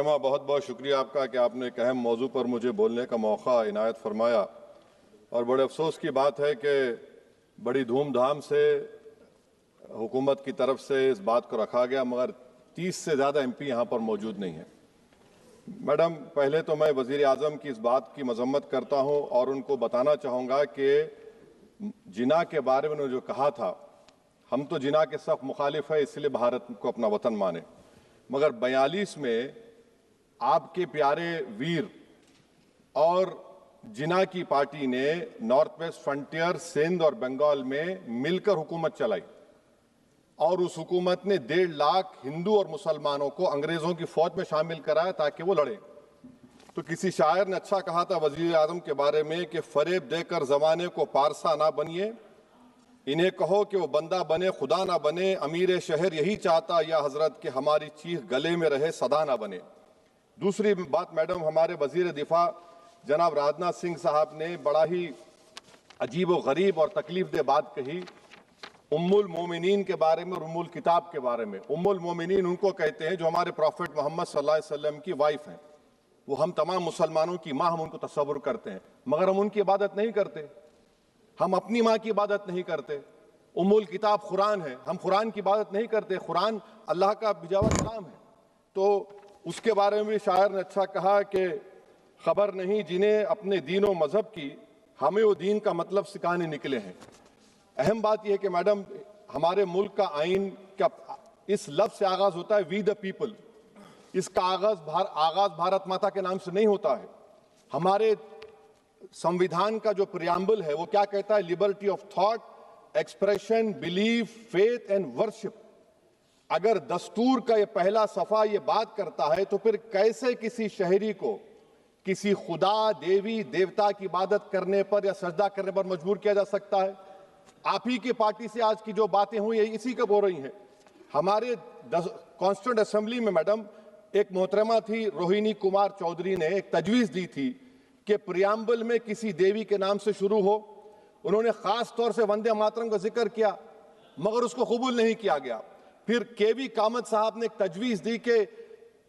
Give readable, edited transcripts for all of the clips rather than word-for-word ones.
मोहतरमा, बहुत बहुत शुक्रिया आपका कि आपने एक अहम मौजू पर मुझे बोलने का मौका इनायत फरमाया। और बड़े अफसोस की बात है कि बड़ी धूमधाम से हुकूमत की तरफ से इस बात को रखा गया, मगर 30 से ज़्यादा MP यहाँ पर मौजूद नहीं हैं। मैडम, पहले तो मैं वज़ीर आज़म की इस बात की मजम्मत करता हूँ और उनको बताना चाहूँगा कि जिना के बारे में उन्होंने जो कहा था, हम तो जिना के सख्त मुखालिफ है, इसलिए भारत को अपना वतन माने, मगर 42 में आपके प्यारे वीर और जिना की पार्टी ने नॉर्थ वेस्ट फ्रंटियर, सिंध और बंगाल में मिलकर हुकूमत चलाई और उस हुकूमत ने 1.5 लाख हिंदू और मुसलमानों को अंग्रेजों की फौज में शामिल कराया ताकि वो लड़े। तो किसी शायर ने अच्छा कहा था वजीर आजम के बारे में कि फरेब देकर जमाने को पारसा ना बनिए, इन्हें कहो कि वो बंदा बने खुदा ना बने, अमीर शहर यही चाहता या हजरत कि हमारी चीख गले में रहे सदा ना बने। दूसरी बात मैडम, हमारे वजीर दिफा जनाब राजनाथ सिंह साहब ने बड़ा ही अजीब व गरीब और तकलीफ दे बात कही उम्मुल मोमिनीन के बारे में और उम्मुल किताब के बारे में। उम्मुल मोमिनीन उनको कहते हैं जो हमारे प्रॉफिट मोहम्मद सल्लल्लाहु अलैहि वसल्लम की वाइफ हैं, वो हम तमाम मुसलमानों की माँ, हम उनको तस्वुर करते हैं, मगर हम उनकी इबादत नहीं करते, हम अपनी माँ की इबादत नहीं करते। उम्मुल किताब कुरान है, हम कुरान की इबादत नहीं करते, कुरान अल्लाह का बिजावा कलाम है। तो उसके बारे में शायर ने अच्छा कहा कि खबर नहीं जिन्हें अपने दीन व मजहब की, हमें वो दीन का मतलब सिखाने निकले हैं। अहम बात यह है कि मैडम, हमारे मुल्क का आइन का इस लफ्ज से आगाज होता है वी द पीपल। इसका आगाज भारत माता के नाम से नहीं होता है। हमारे संविधान का जो प्रियम्बल है वो क्या कहता है? Liberty of thought, expression, belief, faith and worship. अगर दस्तूर का ये पहला सफा ये बात करता है तो फिर कैसे किसी शहरी को किसी खुदा, देवी, देवता की इबादत करने पर या सजदा करने पर मजबूर किया जा सकता है? आप ही की पार्टी से आज की जो बातें हुई है इसी का बोल रही हैं। हमारे कॉन्स्टिट्यूंट असेंबली में मैडम एक मोहतरमा थी रोहिणी कुमार चौधरी ने एक तजवीज दी थी कि प्रियम्बल में किसी देवी के नाम से शुरू हो। उन्होंने खास तौर से वंदे मातरम का जिक्र किया, मगर उसको कबूल नहीं किया गया। फिर KV कामत साहब ने एक तजवीज दी कि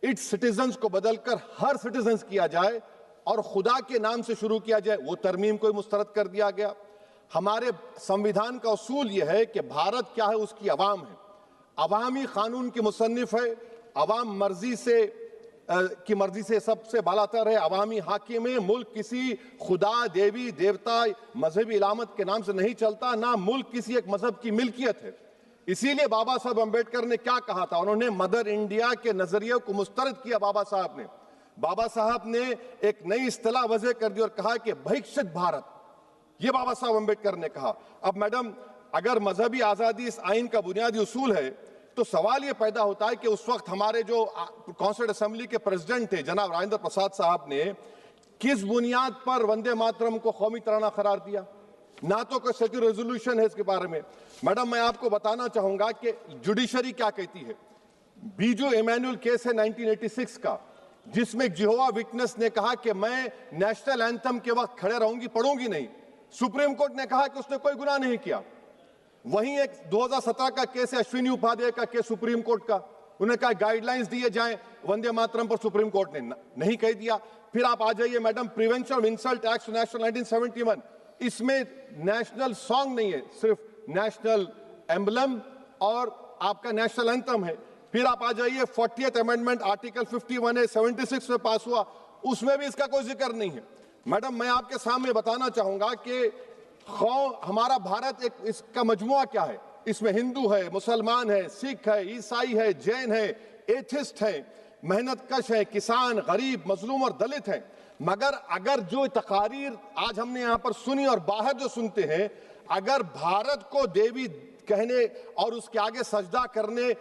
इट्स सिटीजन्स को बदलकर हर सिटीजन्स किया जाए और खुदा के नाम से शुरू किया जाए, वो तरमीम को मुस्तरद कर दिया गया। हमारे संविधान का उसूल यह है कि भारत क्या है, उसकी अवाम है, अवामी कानून की मुसन्निफ है, अवाम की मर्जी से सबसे बालातर है, अवामी हाकिम है। मुल्क किसी खुदा, देवी, देवता, मजहबी इलामत के नाम से नहीं चलता, ना मुल्क किसी एक मजहब की मिल्कियत है। इसीलिए बाबा साहब अम्बेडकर ने क्या कहा था? उन्होंने मदर इंडिया के नजरिए को मुस्तरद किया। बाबा साहब ने एक नई इस्तिलाह वजह कर दी और कहा कि भैक्षित भारत, ये बाबा साहब अम्बेडकर ने कहा। अब मैडम, अगर मजहबी आजादी इस आइन का बुनियादी उसूल है तो सवाल यह पैदा होता है कि उस वक्त हमारे जो कॉन्स्टिट्यूंट असेंबली के प्रेसिडेंट थे जनाब राजेंद्र प्रसाद साहब ने किस बुनियाद पर वंदे मातरम को कौमी तराना करार दिया? ना तो कोई सेक्यूर रेजोल्यूशन है इसके बारे में। मैडम, मैं आपको बताना चाहूंगा कि जुडिशरी क्या कहती है। बीजू इमैनुअल केस है 1986 का, जिसमें जिहोवा विटनेस ने कहा कि मैं नेशनल एंथम के वक्त खड़े रहूंगी, पढ़ूंगी नहीं। सुप्रीम कोर्ट ने कहा कि उसने कोई गुनाह नहीं किया। वहीं एक 2017 का केस है अश्विनी उपाध्याय का केस सुप्रीम कोर्ट का, उन्हें कहा गाइडलाइंस दिए जाएं वंदे मातरम पर, सुप्रीम कोर्ट ने नहीं कह दिया। फिर आप आ जाइए madam, prevention of insult act national 1971, इसमें नेशनल सॉन्ग नहीं है, सिर्फ नेशनल एम्बलम और आपका नेशनल एंथम है। फिर आप आ जाइए 40th अमेंडमेंट आर्टिकल 51 है, 76 में पास हुआ, उसमें भी इसका कोई जिक्र नहीं है। मैडम, मैं आपके सामने बताना चाहूंगा कि हमारा भारत एक इसका मजमुआ क्या है। इसमें हिंदू है, मुसलमान है, सिख है, ईसाई है, जैन है, एथिस्ट है, मेहनतकश है, किसान, गरीब, मजलूम और दलित है। मगर अगर जो तकारीर आज हमने यहाँ पर सुनी और बाहर जो सुनते हैं, अगर भारत को देवी कहने और उसके आगे सजदा करने,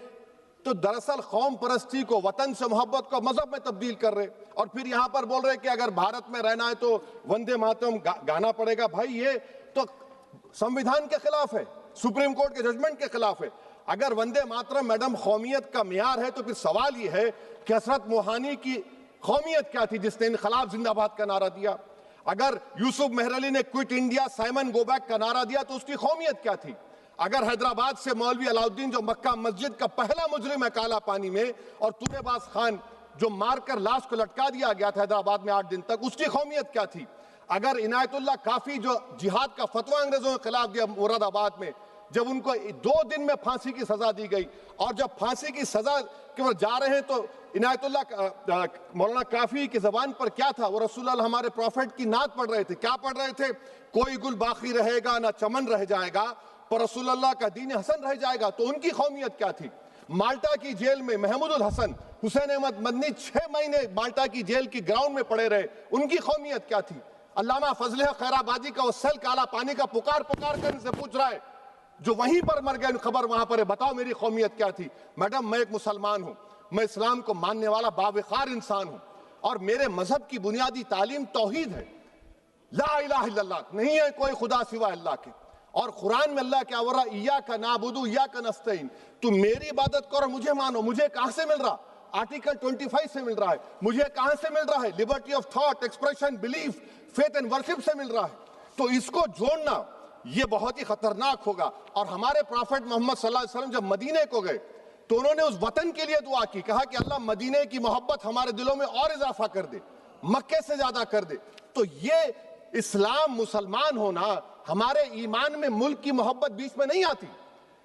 तो दरअसल कौम परस्ती को, वतन से मोहब्बत को मजहब में तब्दील कर रहे, और फिर यहाँ पर बोल रहे कि अगर भारत में रहना है तो वंदे मातरम गाना पड़ेगा। भाई, ये तो संविधान के खिलाफ है, सुप्रीम कोर्ट के जजमेंट के खिलाफ है। अगर वंदे मातरम मैडम कौमियत का मियार है तो फिर सवाल ये है कि हजरत मोहानी की कौमियत क्या थी जिसने इनकलाब जिंदाबाद का नारा दिया? अगर यूसुफ मेहरली ने quit India, Simon go back का नारा दिया तो उसकी कौमियत क्या थी? अगर हैदराबाद से मौलवी अलाउद्दीन जो मक्का मस्जिद का पहला मुजरिम है काला पानी में, और तूनेबाज खान जो मारकर लाश को लटका दिया गया था हैदराबाद में 8 दिन तक, उसकी कौमियत क्या थी? अगर इनायतुल्लाह काफी जो जिहाद का फतवा अंग्रेजों के खिलाफ दिया मुरादाबाद में, जब उनको 2 दिन में फांसी की सजा दी गई और जब फांसी की सजा के बाद जा रहे हैं तो इनायतुल्लाह मौलाना काफी की जबान पर क्या था? वो रसूलुल्लाह हमारे प्रॉफिट की नात पढ़ रहे थे। क्या पढ़ रहे थे? कोई गुल बाकी रहेगा ना चमन रह जाएगा, पर रसूलुल्लाह का दीन हसन रह जाएगा। तो उनकी कौमियत क्या थी? माल्टा की जेल में महमूदुल हसन, हुसैन अहमद मदनी 6 महीने माल्टा की जेल की ग्राउंड में पड़े रहे, उनकी कौमियत क्या थी? अल्लामा फजले खैराबादी का वो सेल काला पानी का पुकार पुकार कर से पूछ रहा है, जो वहीं पर मर गए, खबर वहां पर है, बताओ मेरी कौमियत क्या थी? मैडम, मैं एक मुसलमान हूं, मैं इस्लाम को मानने वाला बावकार इंसान हूं और मेरे मजहब की बुनियादी तालीम तौहीद है। ला इलाहा इल्लल्लाह, नहीं है कोई खुदा सिवा अल्लाह के। और कुरान में अल्लाह क्या बोल रहा? इय्याका नाबुदु इय्याका नस्तईन, तुम मेरी इबादत करो, मुझे मानो। मुझे कहां से मिल रहा? आर्टिकल 25 से मिल रहा है। मुझे कहां से मिल रहा है? Liberty of thought, expression, belief, faith and worship से मिल रहा है। तो इसको जोड़ना ये बहुत ही खतरनाक होगा। और हमारे प्रॉफेट मोहम्मद सल्लल्लाहु अलैहि वसल्लम जब मदीने को गए तो उन्होंने उस वतन के लिए दुआ की, कहा कि अल्लाह मदीने की मोहब्बत हमारे दिलों में और इजाफा कर दे, मक्के से ज्यादा कर दे। तो ये इस्लाम, मुसलमान होना, हमारे ईमान में मुल्क की मोहब्बत बीच में नहीं आती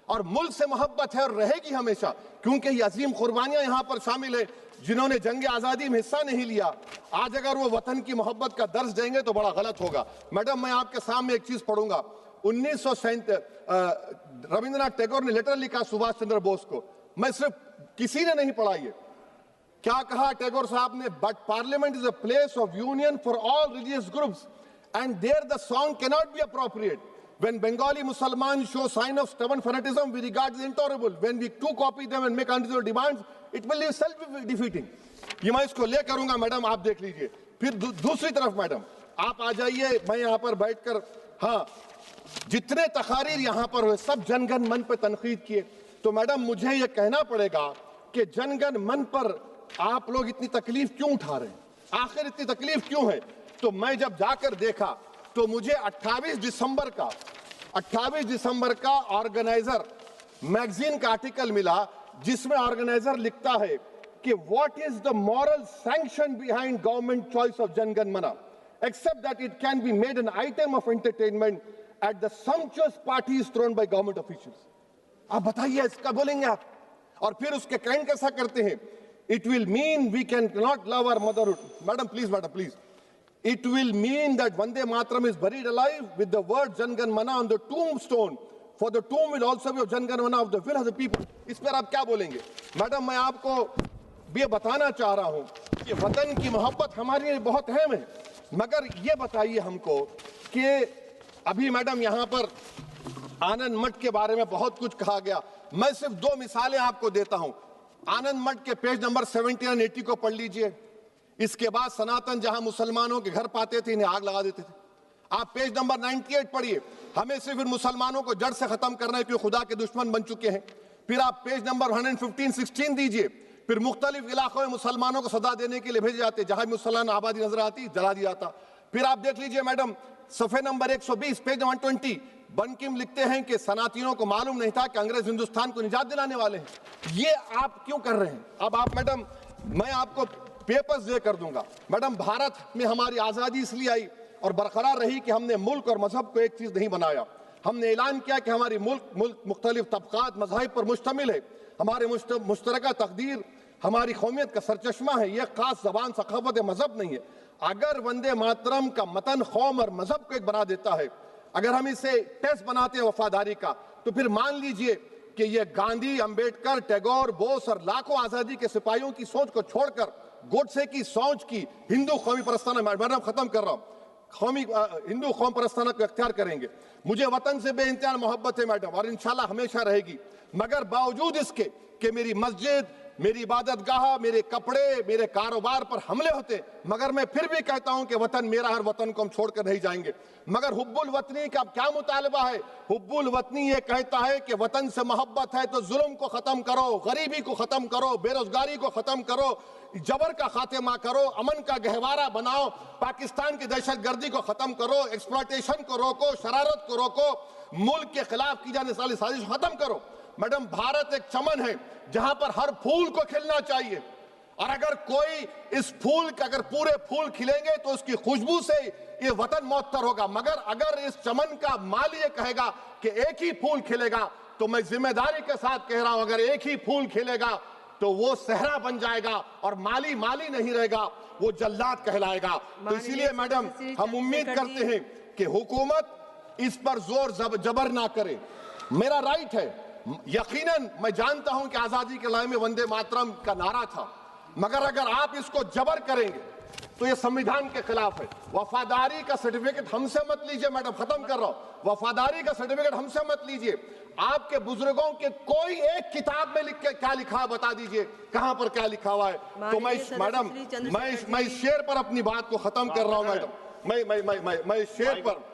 और मुल्क से मोहब्बत है और रहेगी हमेशा, क्योंकि ये अजीम कुर्बानियां यहां पर शामिल है जिन्होंने जंग आजादी में हिस्सा नहीं लिया। आज अगर वो वतन की मोहब्बत का दर्ज देंगे तो बड़ा गलत होगा। मैडम, मैं आपके सामने एक चीज पढ़ूंगा। 1937 रविंद्रनाथ टैगोर ने लेटर लिखा सुभाष चंद्र बोस को। मैं सिर्फ, किसी ने नहीं पढ़ा ये। क्या कहा टैगोर साहब ने? But parliament is a place of union for all religious groups and there the song cannot be appropriate. When Bengali Muslims show sign of stubborn fanatism, we regard it intolerable. When we too copy them and make unreasonable demands, it will be self-defeating. ये मैं इसको ले करूंगा madam, आप देख लीजिए। फिर दूसरी तरफ मैडम आप आ जाइए, मैं यहाँ पर बैठकर, हाँ, जितने तकारीर यहाँ पर हुए सब जनगण मन पर तनकीद किए। तो मैडम मुझे ये कहना पड़ेगा कि जनगण मन पर आप लोग इतनी तकलीफ क्यों उठा रहे हैं? आखिर इतनी तकलीफ क्यों है? तो मैं जब जाकर देखा तो मुझे 28 दिसंबर का ऑर्गेनाइजर मैगजीन का आर्टिकल मिला, जिसमें ऑर्गेनाइजर लिखता है कि what is the moral sanction behind government choice of Jana Gana Mana, except that it can be made an item of entertainment at the sumptuous parties thrown by government officials. आप बताइए, इसका बोलेंगे आप? और फिर उसके कैंड कैसा करते हैं? It will mean we can not love our motherhood. Madam please, it will mean that Vande Mataram is buried alive with the word Jangan Mana on the tombstone, for the tomb will also be of Jangan Mana of the will of the people. इस पर आप क्या बोलेंगे? Madam, मैं आपको ये बताना चाह रहा हूं कि वतन की मोहब्बत हमारे लिए बहुत अहम है, मगर ये बताइए हमको कि अभी मैडम यहाँ पर आनंद मठ के बारे में बहुत कुछ कहा गया। मैं सिर्फ 2 मिसालें आपको देता हूं। आनंद मठ के पेज नंबर 70 और 80 को पढ़ लीजिए। इसके बाद सनातन जहां मुसलमानों के घर पाते थे, इन्हें आग लगा देते थे। आप पेज नंबर 98 पढ़िए। हमें सिर्फ इन मुसलमानों को जड़ से खत्म करना है क्योंकि खुदा के दुश्मन बन चुके हैं। फिर आप पेज नंबर 115-16 दीजिए। फिर मुख्तलिफ इलाकों में मुसलमानों को सदा देने के लिए भेजे जाते, जहां मुसलमान आबादी नजर आती जला दिया जाता। फिर आप देख लीजिए मैडम, सफे नंबर 120 पेज 120, बंकिम लिखते हैं कि सनातियों को मालूम नहीं था कि अंग्रेज हिंदुस्तान को निजात दिलाने वाले हैं। ये आप क्यों कर रहे हैं? अब आप मैडम, मैं आपको पेपर्स दे कर दूंगा। मैडम, भारत में हमारी आजादी इसलिए आई और बरकरार रही कि हमने मुल्क और मजहब को एक चीज नहीं बनाया। हमने ऐलान किया कि हमारी मुल्क मुख्तलिफ तबकात मज़ाहिब पर मुश्तमिल है। हमारे मुश्तरका तकदीर हमारी कौमियत का सरचश्मा है। यह खास जबान, सखावत, मजहब नहीं है। अगर वंदे मातरम का मतन कौम और मजहब को एक बना देता है, अगर हम इसे टेस्ट बनाते हैं वफादारी का, तो फिर मान लीजिए कि यह गांधी, अंबेडकर, टैगोर, बोस और लाखों आजादी के सिपाहियों की सोच को छोड़कर गोडसे की सोच की हिंदू कौमी परस्ताना, मैडम खत्म कर रहा हूं, कौमी हिंदू कौम परस्ताना को इख्तियार करेंगे। मुझे वतन से बेइंतहा मोहब्बत है मैडम, और इंशाल्लाह हमेशा रहेगी। मगर बावजूद इसके कि मेरी मस्जिद, मेरी इबादत गाह, मेरे कपड़े, मेरे कारोबार पर हमले होते, मगर मैं फिर भी कहता हूं कि वतन मेरा, हर वतन को हम छोड़कर नहीं जाएंगे। मगर हुब्बुल वतनी का क्या मुतालबा है? हुब्बुल वतनी ये कहता है कि वतन से मोहब्बत है तो जुल्म को खत्म करो, गरीबी को खत्म करो, बेरोजगारी को खत्म करो, जबर का खात्मा करो, अमन का गहवारा बनाओ, पाकिस्तान की दहशतगर्दी को खत्म करो, एक्सप्लॉयटेशन को रोको, शरारत को रोको, मुल्क के खिलाफ की जाने वाली साजिश खत्म करो। मैडम, भारत एक चमन है जहां पर हर फूल को खिलना चाहिए। और अगर कोई इस फूल का अगर पूरे फूल खिलेंगे तो उसकी खुशबू से ये वतन मौतर होगा, मगर अगर इस चमन का माली ये कहेगा कि एक ही फूल खिलेगा, तो मैं जिम्मेदारी के साथ कह रहा हूं, अगर एक ही फूल खिलेगा तो वो सहरा बन जाएगा और माली माली नहीं रहेगा, वो जल्लाद कहलाएगा। तो इसीलिए मैडम हम उम्मीद करते हैं कि हुकूमत इस पर जोर जबर ना करे। मेरा राइट है, यकीनन मैं जानता हूं कि आजादी के लड़ाई में वंदे मातरम का नारा था, मगर अगर आप इसको जबर करेंगे तो ये संविधान के खिलाफ है। वफादारी का सर्टिफिकेट हमसे मत लीजिए, मैडम खत्म कर रहा हूं, वफादारी का सर्टिफिकेट हमसे मत लीजिए। आपके बुजुर्गों के कोई एक किताब में लिख के क्या लिखा है बता दीजिए, कहां पर क्या लिखा हुआ है। तो मैं मैडम मैं इस शेर पर अपनी बात को खत्म कर रहा हूं मैडम, मैं इस शेर पर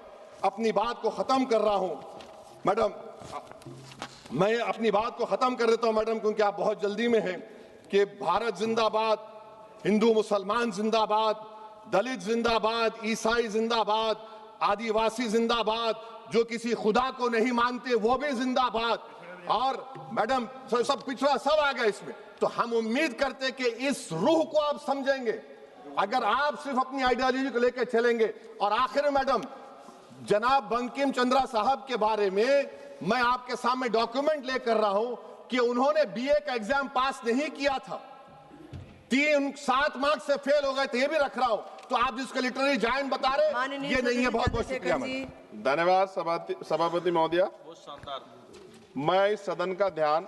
अपनी बात को खत्म कर रहा हूं मैडम, मैं अपनी बात को खत्म कर देता हूं मैडम, क्योंकि आप बहुत जल्दी में हैं। कि भारत जिंदाबाद, हिंदू मुसलमान जिंदाबाद, दलित जिंदाबाद, ईसाई जिंदाबाद, आदिवासी जिंदाबाद, जो किसी खुदा को नहीं मानते वो भी जिंदाबाद, और मैडम सब पिछड़ा सब आ गया इसमें। तो हम उम्मीद करते कि इस रूह को आप समझेंगे अगर आप सिर्फ अपनी आइडियोलॉजी को लेकर चलेंगे। और आखिर में मैडम, जनाब बंकिम चंद्रा साहब के बारे में मैं आपके सामने डॉक्यूमेंट लेकर रहा हूं कि उन्होंने बीए का एग्जाम पास नहीं किया था, 7 मार्क्स से फेल हो गए थे, ये भी रख रहा हूं। तो आप जिसका लिटरेरी जायंट बता रहे ये नहीं है। बहुत बहुत शुक्रिया मैडम। धन्यवाद सभापति महोदया। मैं इस सदन का ध्यान